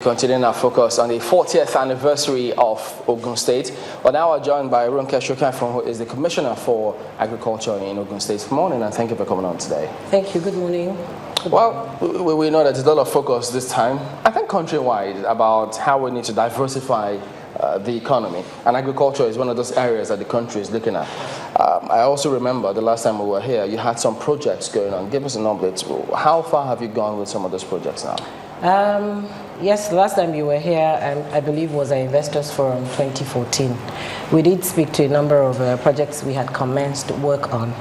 Continuing our focus on the 40th anniversary of Ogun State. Well, now we're joined by Ronke Sokefun, who is the Commissioner for Agriculture in Ogun State. Good morning, and thank you for coming on today. Thank you. Good morning. Well, we know that there's a lot of focus this time, I think countrywide, about how we need to diversify the economy. And agriculture is one of those areas that the country is looking at. I also remember the last time we were here, you had some projects going on. Give us an update. How far have you gone with some of those projects now? Yes, the last time you were here, I believe, was our Investors Forum 2014. We did speak to a number of projects we had commenced work on.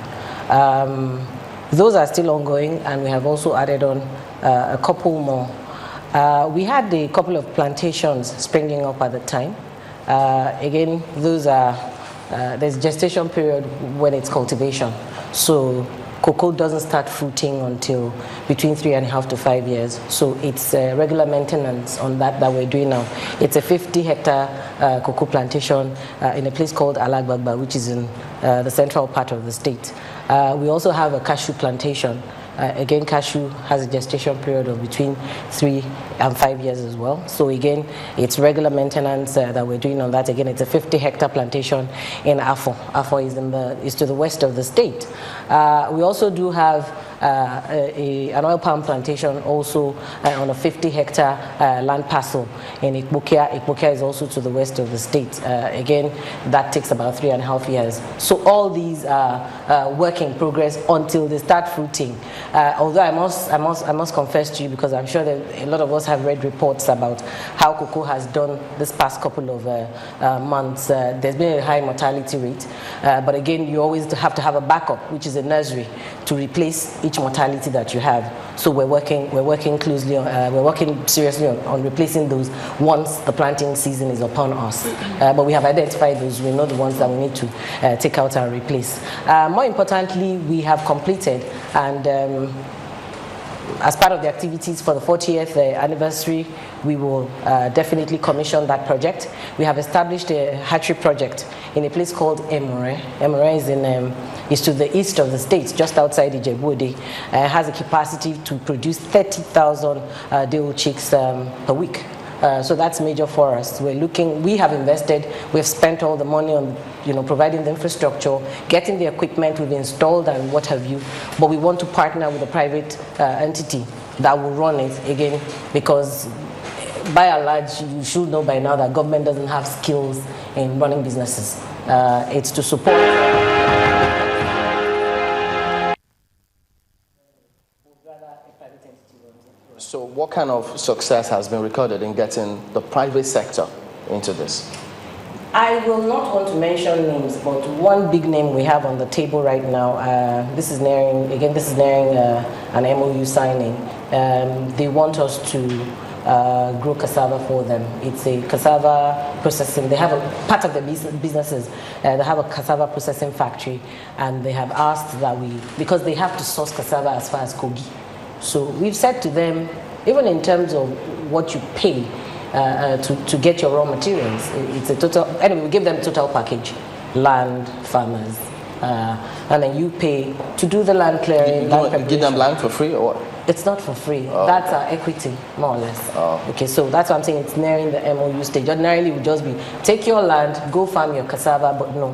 Those are still ongoing, and we have also added on a couple more. We had a couple of plantations springing up at the time. Again, those are, there's gestation period when it's cultivation. So cocoa doesn't start fruiting until between 3.5 to 5 years. So it's regular maintenance on that we're doing now. It's a 50-hectare cocoa plantation in a place called Alagbagba, which is in the central part of the state. We also have a cashew plantation. Again, cashew has a gestation period of between 3 and 5 years as well. So again, it's regular maintenance that we're doing on that. Again, it's a 50-hectare plantation in Afo. Afo is to the west of the state. We also do have an oil palm plantation also on a 50-hectare land parcel in Ikbukia. Ikbukia is also to the west of the state. Again, that takes about 3.5 years. So all these are work in progress until they start fruiting. Although I must confess to you, because I'm sure that a lot of us have read reports about how cocoa has done this past couple of months. There's been a high mortality rate, but again, you always have to have a backup, which is a nursery, to replace each mortality that you have. So we're working closely on, we're working seriously on replacing those once the planting season is upon us. But we have identified those. We know the ones that we need to take out and replace. More importantly, we have completed and as part of the activities for the 40th anniversary, we will definitely commission that project. We have established a hatchery project in a place called Emore. Emore is to the east of the state, just outside Ijebu-Ode. Has a capacity to produce 30,000 day-old chicks per week. So that's major for us. We have invested, we've spent all the money on providing the infrastructure, getting the equipment we've installed and what have you, but we want to partner with a private entity that will run it again, because by and large, you should know by now that government doesn't have skills in running businesses. It's to support. So what kind of success has been recorded in getting the private sector into this? I will not want to mention names, but one big name we have on the table right now, this is nearing an MOU signing. They want us to grow cassava for them. It's a cassava processing. They have a part of their businesses. They have a cassava processing factory, and they have asked that because they have to source cassava as far as Kogi. So we've said to them, even in terms of what you pay to get your raw materials, it's a total. Anyway, we give them a total package: land, farmers, and then you pay to do the land clearing. You give them land for free or what? It's not for free. Oh, that's our equity, more or less. Oh. Okay, so that's what I'm saying. It's nearing the MOU stage. Ordinarily, it would just be take your land, go farm your cassava, but no.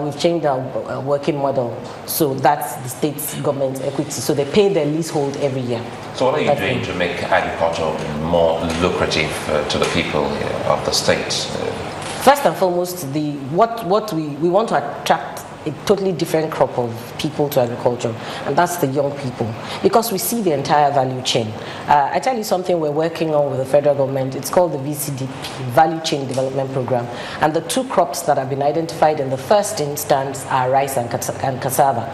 We've changed our working model. So that's the state's government equity. So they pay their leasehold every year. So what are you doing to make agriculture more lucrative to the people of the state? First and foremost, what we want to attract a totally different crop of people to agriculture, and that's the young people, because we see the entire value chain. I tell you something we're working on with the federal government. It's called the VCDP, Value Chain Development Program, and the two crops that have been identified in the first instance are rice and cassava.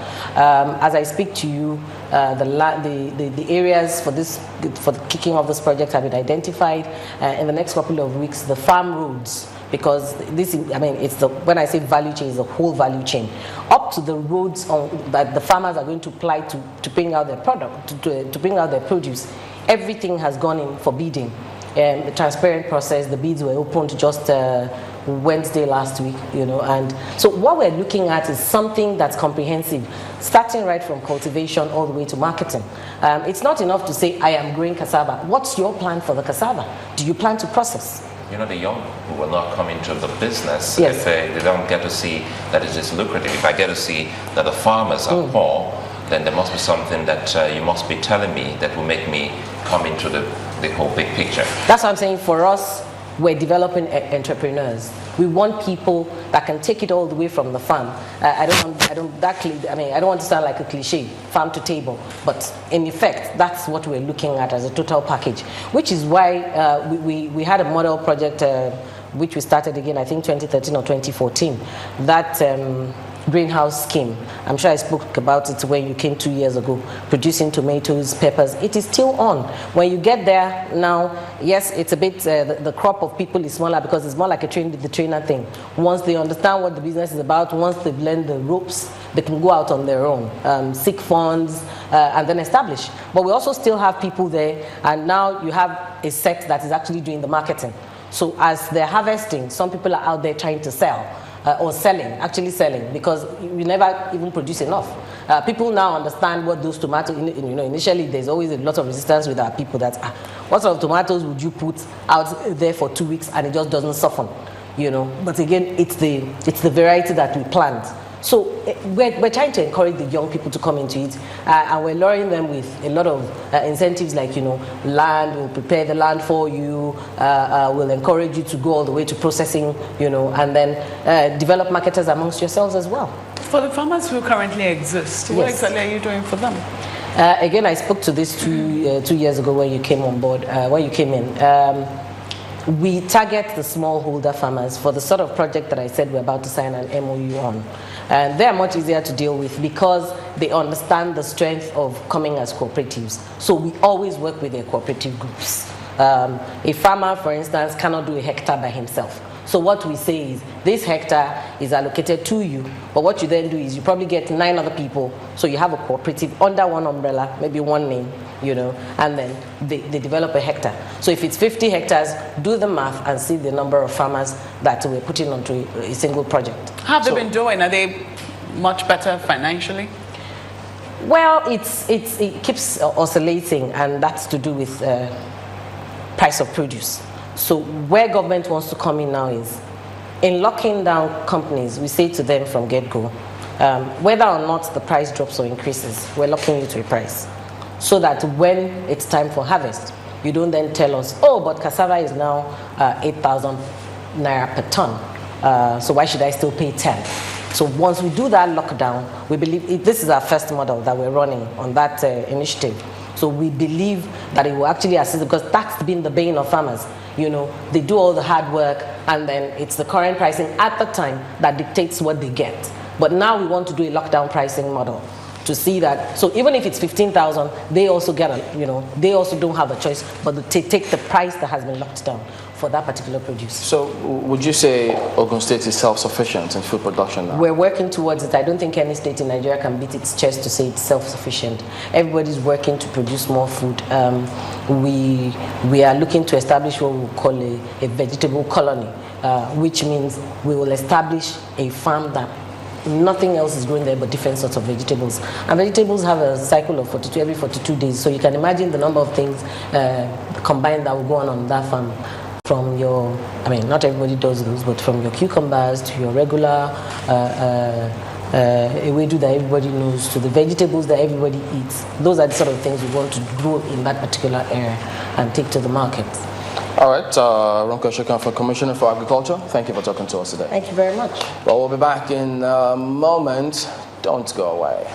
As I speak to you, the areas for the kicking off this project have been identified. In the next couple of weeks, the farm roads, because when I say value chain, it's the whole value chain, up to the roads that the farmers are going to apply to bring out their product, to bring out their produce. Everything has gone in for bidding. The transparent process, the bids were opened just Wednesday last week, and so what we're looking at is something that's comprehensive, starting right from cultivation all the way to marketing. It's not enough to say, I am growing cassava. What's your plan for the cassava? Do you plan to process? You know, the young who will not come into the business Yes. if they don't get to see that it is lucrative. If I get to see that the farmers are poor, then there must be something that you must be telling me that will make me come into the whole big picture. That's what I'm saying. For us, we're developing entrepreneurs. We want people that can take it all the way from the farm. I don't want to sound like a cliche, farm to table, but in effect, that's what we're looking at as a total package. Which is why we had a model project which we started again, I think 2013 or 2014. That greenhouse scheme. I'm sure I spoke about it when you came 2 years ago, producing tomatoes, peppers. It is still on. When you get there now, yes, it's a bit, the crop of people is smaller because it's more like the trainer thing. Once they understand what the business is about, once they've learned the ropes, they can go out on their own, seek funds, and then establish. But we also still have people there, and now you have a set that is actually doing the marketing. So as they're harvesting, some people are out there trying to sell. Or actually selling, because we never even produce enough. People now understand what those tomatoes, initially there's always a lot of resistance with our people that, what sort of tomatoes would you put out there for 2 weeks and it just doesn't soften, But again, it's the variety that we plant. So we're trying to encourage the young people to come into it, and we're luring them with a lot of incentives like, land, we'll prepare the land for you, we'll encourage you to go all the way to processing, and then develop marketers amongst yourselves as well. For the farmers who currently exist, what exactly are you doing for them? Again, I spoke to this 2 years ago when you came on board, when you came in. We target the smallholder farmers for the sort of project that I said we're about to sign an MOU on. And they're much easier to deal with because they understand the strength of coming as cooperatives. So we always work with their cooperative groups. A farmer, for instance, cannot do a hectare by himself. So what we say is, this hectare is allocated to you, but what you then do is you probably get 9 other people, so you have a cooperative under one umbrella, maybe one name, and then they develop a hectare. So if it's 50 hectares, do the math and see the number of farmers that we're putting onto a single project. How have they been doing? Are they much better financially? Well, it keeps oscillating, and that's to do with price of produce. So where government wants to come in now is, in locking down companies, we say to them from get-go, whether or not the price drops or increases, we're locking you to a price. So that when it's time for harvest, you don't then tell us, oh, but cassava is now 8,000 naira per ton, so why should I still pay 10? So once we do that lockdown, we believe this is our first model that we're running on that initiative. So we believe that it will actually assist, because that's been the bane of farmers. They do all the hard work, and then it's the current pricing at the time that dictates what they get. But now we want to do a lockdown pricing model to see that. So even if it's 15,000, they also get they also don't have a choice but to take the price that has been locked down for that particular produce. So would you say Ogun State is self-sufficient in food production now? We're working towards it. I don't think any state in Nigeria can beat its chest to say it's self-sufficient. Everybody's working to produce more food. We are looking to establish what we call a vegetable colony, which means we will establish a farm that nothing else is growing there but different sorts of vegetables. And vegetables have a cycle of every 42 days. So you can imagine the number of things combined that will go on that farm. From your, not everybody does those, but from your cucumbers to your regular ewedu that everybody knows, to the vegetables that everybody eats. Those are the sort of things we want to grow in that particular area and take to the market. All right, Ronke Sokefun, Commissioner for Agriculture, thank you for talking to us today. Thank you very much. Well, we'll be back in a moment. Don't go away.